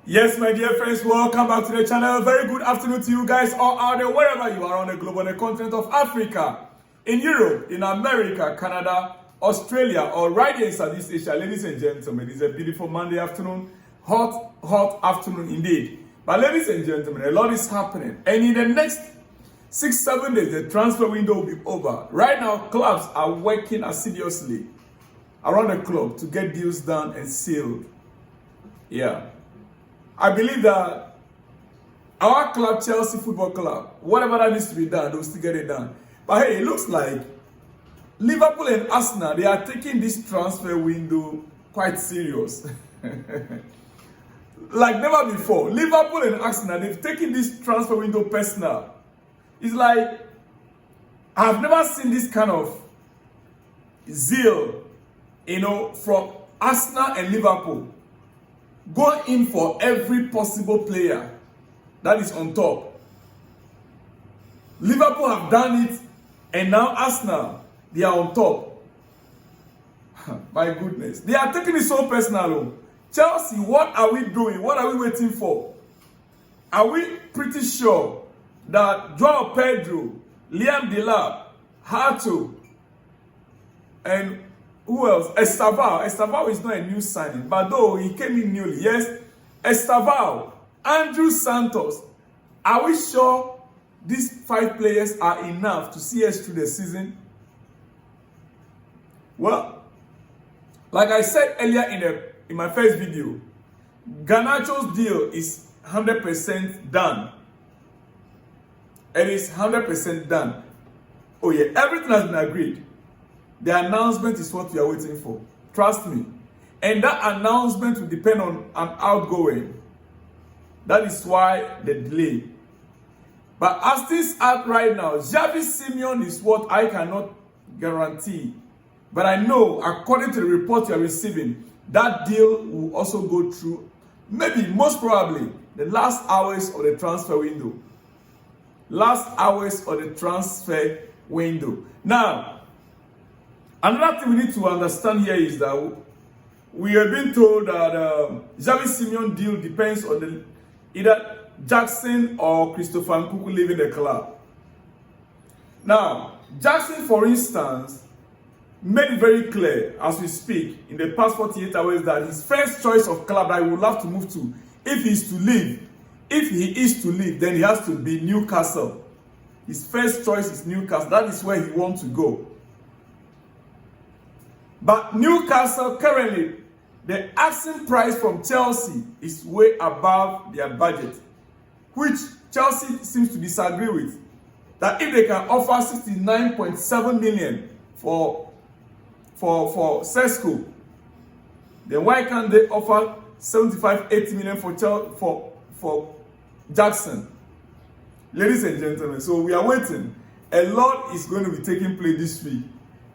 Yes, my dear friends, welcome back to the channel. Very good afternoon to you guys all out there, wherever you are on the globe, on the continent of Africa, in Europe, in America, Canada, Australia, or right here in Southeast Asia. Ladies and gentlemen, it's a beautiful Monday afternoon, hot afternoon indeed. But ladies and gentlemen, a lot is happening. And in the next 6-7 days, the transfer window will be over. Right now, clubs are working assiduously around the clock to get deals done and sealed. Yeah. I believe that our club, Chelsea Football Club, whatever that needs to be done, they'll still get it done. But hey, it looks like Liverpool and Arsenal, they are taking this transfer window quite serious. Like never before. Liverpool and Arsenal, they've taken this transfer window personal. It's like, I've never seen this kind of zeal, from Arsenal and Liverpool. Go in for every possible player that is on top. Liverpool have done it, and now Arsenal, they are on top. My goodness. They are taking it so personal. Chelsea, what are we doing? What are we waiting for? Are we pretty sure that Joao Pedro, Liam Delap, Hato, and who else? Estaval. Estaval is not a new signing, but though he came in newly. Yes, Estaval, Andrew Santos. Are we sure these 5 players are enough to see us through the season? Well, like I said earlier in my first video, Garnacho's deal is 100% done. It is 100% done. Oh yeah, everything has been agreed. The announcement is what we are waiting for. Trust me. And that announcement will depend on an outgoing. That is why the delay. But as things are right now, Xavi Simeon is what I cannot guarantee. But I know, according to the report you are receiving, that deal will also go through, maybe, most probably, the last hours of the transfer window. Last hours of the transfer window. Now, another thing we need to understand here is that we have been told that Xavi Simeon deal depends on either Jackson or Christopher Nkunku leaving the club. Now, Jackson, for instance, made it very clear as we speak in the past 48 hours that his first choice of club that he would love to move to, if he is to leave, then he has to be Newcastle. His first choice is Newcastle. That is where he wants to go. But Newcastle currently, the asking price from Chelsea is way above their budget, which Chelsea seems to disagree with. That if they can offer 69.7 million for Sesko, then why can't they offer 75-80 million for Jackson? Ladies and gentlemen, so we are waiting. A lot is going to be taking place this week.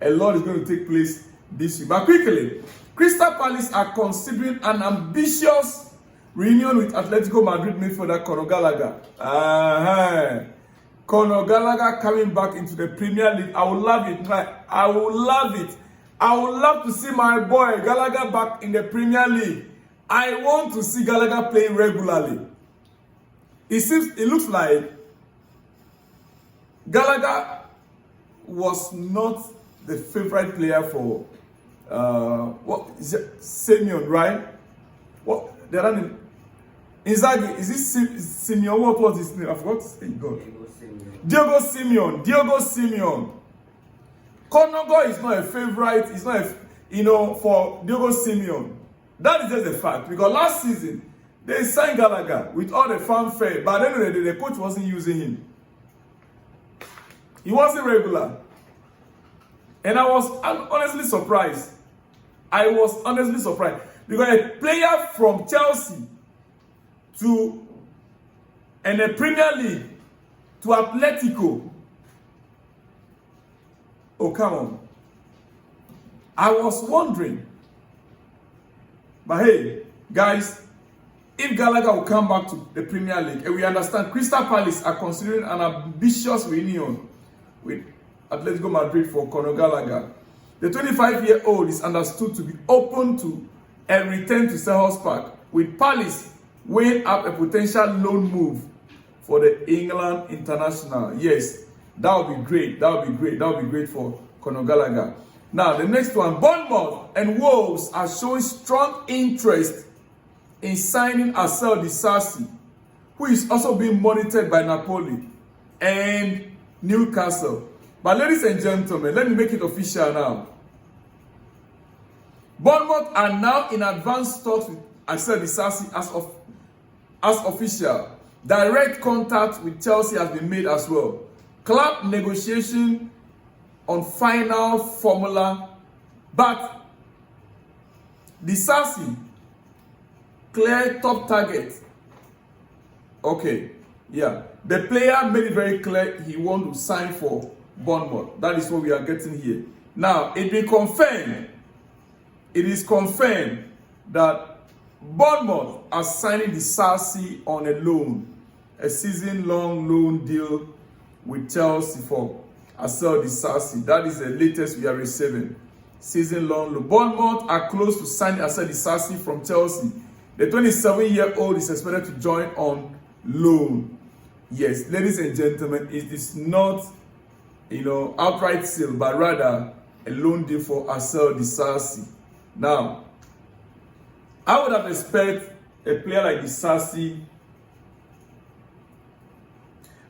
A lot is going to take place this week. But quickly, Crystal Palace are considering an ambitious reunion with Atletico Madrid midfielder Conor Gallagher. Conor Gallagher coming back into the Premier League. I would love it. I would love it. I would love to see my boy Gallagher back in the Premier League. I want to see Gallagher playing regularly. It looks like Gallagher was not the favorite player for Simeon, right? What the other name? Inzaghi, is this Simeon? What was his name? I forgot to say. God. Diego Simeon. Conor is not a favorite. It's not for Diego Simeon. That is just a fact, because last season they signed Gallagher with all the fanfare, but at the end of the day, the coach wasn't using him. He wasn't regular. And I was honestly surprised. Because a player from Chelsea and the Premier League to Atletico. Oh, come on. I was wondering. But hey, guys, if Gallagher will come back to the Premier League, and we understand Crystal Palace are considering an ambitious reunion with Atletico Madrid for Conor Gallagher, the 25-year-old is understood to be open to a return to Selhurst Park, with Palace weighing up a potential loan move for the England international. Yes, that would be great. That would be great. That would be great for Conor Gallagher. Now, the next one, Bournemouth and Wolves are showing strong interest in signing Disasi, who is also being monitored by Napoli and Newcastle. But ladies and gentlemen, let me make it official now. Bournemouth are now in advanced talks with Disasi as official. Direct contact with Chelsea has been made as well. Club negotiation on final formula, but Disasi clear top target. Okay, yeah. The player made it very clear he wants to sign for Bournemouth. That is what we are getting here. Now, it is confirmed that Bournemouth are signing Disasi on a loan, a season-long loan deal with Chelsea for Disasi. That is the latest we are receiving. Season-long loan. Bournemouth are close to signing Disasi from Chelsea. The 27-year-old is expected to join on loan. Yes, ladies and gentlemen, it is not, outright sale, but rather a loan deal for Disasi. Now, I would have expected a player like Disasi.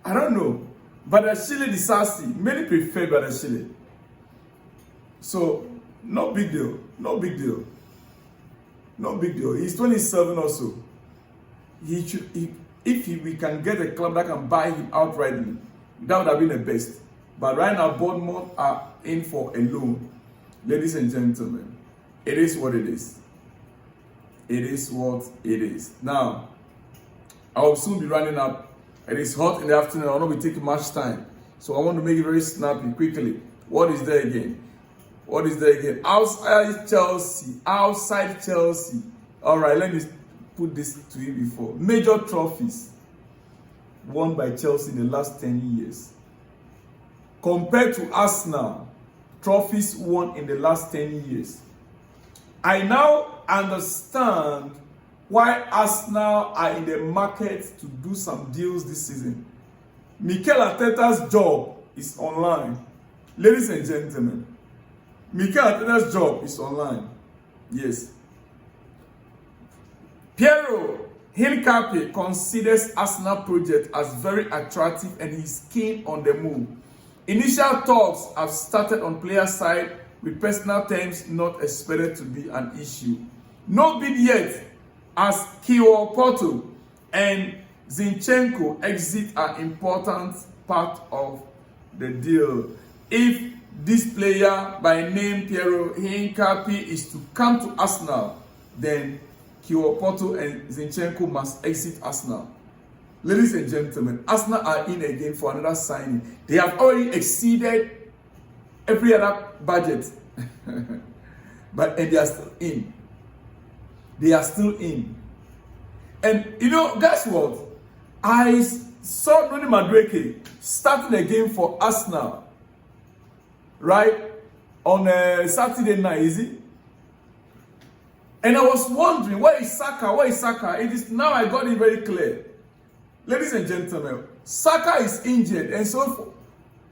I don't know, but Disasi, many prefer Badashile. So, no big deal. No big deal. No big deal. He's 27 also. If we can get a club that can buy him outrightly, that would have been the best. But right now, Bournemouth are in for a loan. Ladies and gentlemen, it is what it is. It is what it is. Now, I will soon be running up. It is hot in the afternoon. I will not be taking much time. So I want to make it very snappy, quickly. What is there again? What is there again? Outside Chelsea. Outside Chelsea. All right, let me put this to you before. Major trophies won by Chelsea in the last 10 years. Compared to Arsenal, trophies won in the last 10 years. I now understand why Arsenal are in the market to do some deals this season. Mikel Arteta's job is online. Ladies and gentlemen, Mikel Arteta's job is online. Yes. Piero Hincapié considers Arsenal project as very attractive and he's keen on the move. Initial talks have started on player side with personal terms not expected to be an issue. No bid yet, as Porto and Zinchenko exit are important part of the deal. If this player by name Piero Hincapié is to come to Arsenal, then Porto and Zinchenko must exit Arsenal. Ladies and gentlemen, Arsenal are in again for another signing. They have already exceeded every other budget. And they are still in. They are still in. And guess what? I saw Noni Madueke starting a game for Arsenal, right? On a Saturday night, is it? And I was wondering, where is Saka? Where is Saka? It is now I got it very clear. Ladies and gentlemen, Saka is injured, and so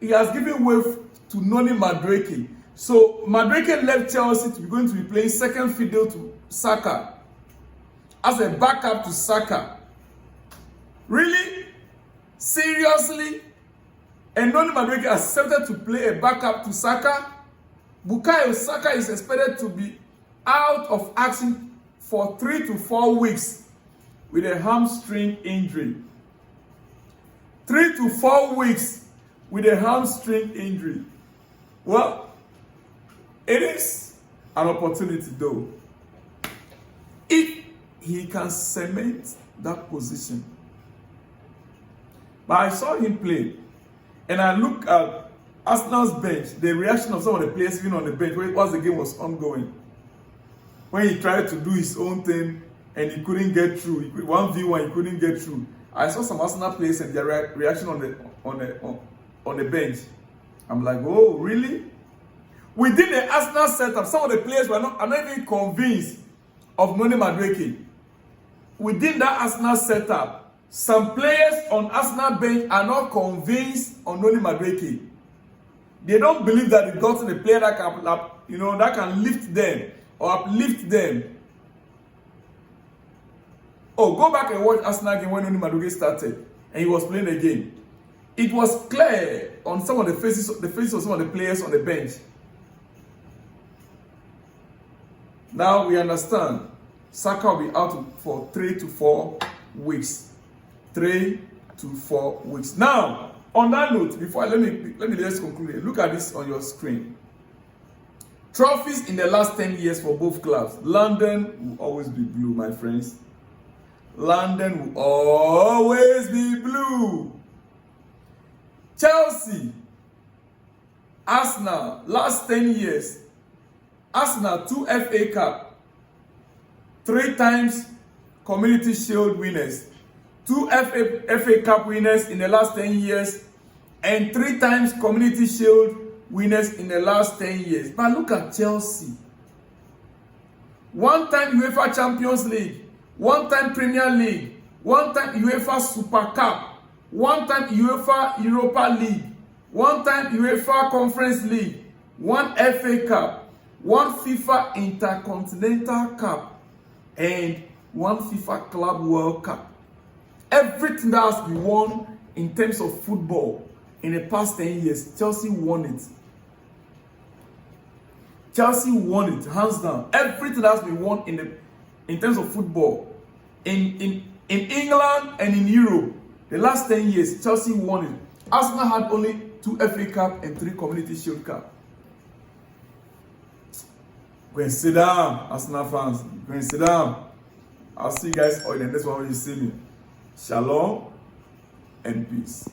he has given way to Noni Madueke. So Madueke left Chelsea to be going to be playing second fiddle to Saka as a backup to Saka. Really? Seriously? And Noni Madueke accepted to play a backup to Saka? Bukayo Saka is expected to be out of action for 3 to 4 weeks with a hamstring injury. 3 to 4 weeks with a hamstring injury. Well, it is an opportunity though. If he can cement that position. But I saw him play, and I look at Arsenal's bench, the reaction of some of the players even on the bench once the game was ongoing. When he tried to do his own thing and he couldn't get through, 1v1 he couldn't get through. I saw some Arsenal players and their reaction on the bench. I'm like, oh, really? Within the Arsenal setup, some of the players are not even convinced of Noni Madueke. within that Arsenal setup, some players on Arsenal bench are not convinced on Oli Madueke. They don't believe that they've gotten a player that can, that can lift them or uplift them. Oh, go back and watch Arsenal game when Oli Madueke started and he was playing the game. It was clear on some of the faces of some of the players on the bench. Now we understand Saka will be out for 3 to 4 weeks. 3 to 4 weeks. Now, on that note, before let me just conclude. Look at this on your screen. Trophies in the last 10 years for both clubs. London will always be blue, my friends. London will always be blue. Chelsea, Arsenal, last 10 years. Arsenal, 2 FA Cup, 3 times Community Shield winners, 2 FA Cup winners in the last 10 years, and 3 times Community Shield winners in the last 10 years. But look at Chelsea. 1 time UEFA Champions League, 1 time Premier League, 1 time UEFA Super Cup, 1 time UEFA Europa League, 1 time UEFA Conference League, 1 FA Cup, 1 FIFA Intercontinental Cup, and 1 FIFA Club World Cup. Everything that has been won in terms of football in the past 10 years, Chelsea won it. Chelsea won it, hands down. Everything that has been won in terms of football in England and in Europe, the last 10 years, Chelsea won it. Arsenal had only 2 FA Cup and 3 Community Shield Cup. Go and sit down, Arsenal fans. Go and sit down. I'll see you guys all in the next one when you see me. Shalom and peace.